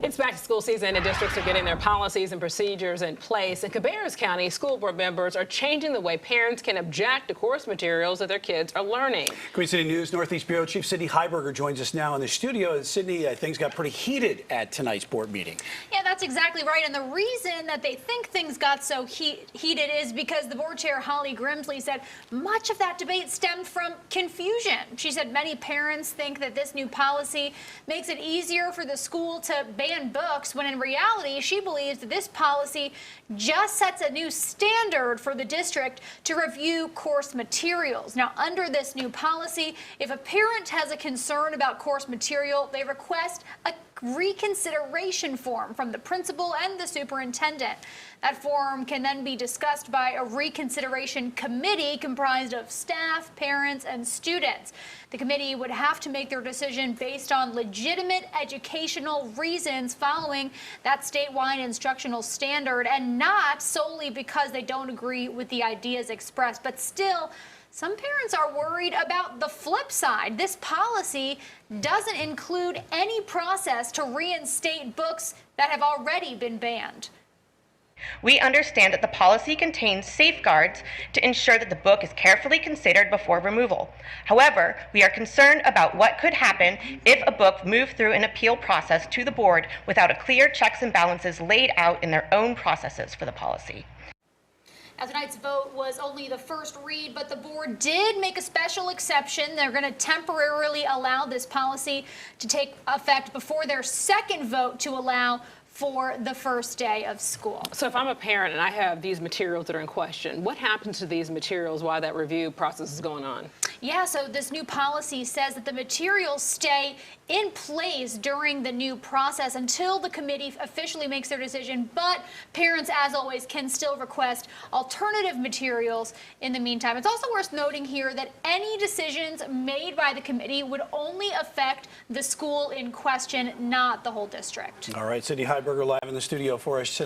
It's back to school season and districts are getting their policies and procedures in place. In Cabarrus County, school board members are changing the way parents can object to course materials that their kids are learning. Queen City News Northeast Bureau Chief Sydney Heiberger joins us now in the studio. Sydney, things got pretty heated at tonight's board meeting. Yeah, that's exactly right. And the reason that they think things got so heated is because the board chair, Holly Grimsley, said much of that debate stemmed from confusion. She said many parents think that this new policy makes it easier for the school to ban books, when in reality, she believes that this policy just sets a new standard for the district to review course materials. Now, under this new policy, if a parent has a concern about course material, they request a reconsideration form from the principal and the superintendent. That form can then be discussed by a reconsideration committee comprised of staff, parents, and students. The committee would have to make their decision based on legitimate educational reasons following that statewide instructional standard, and not solely because they don't agree with the ideas expressed. But still, some parents are worried about the flip side. This policy doesn't include any process to reinstate books that have already been banned. We understand that the policy contains safeguards to ensure that the book is carefully considered before removal. However, we are concerned about what could happen if a book moved through an appeal process to the board without a clear checks and balances laid out in their own processes for the policy. Now, tonight's vote was only the first read, but the board did make a special exception. They're going to temporarily allow this policy to take effect before their second vote to allow for the first day of school. So if I'm a parent and I have these materials that are in question, what happens to these materials while that review process is going on? Yeah, so this new policy says that the materials stay in place during the new process until the committee officially makes their decision, but parents, as always, can still request alternative materials in the meantime. It's also worth noting here that any decisions made by the committee would only affect the school in question, not the whole district. All right, Sydney Heiberger live in the studio for us.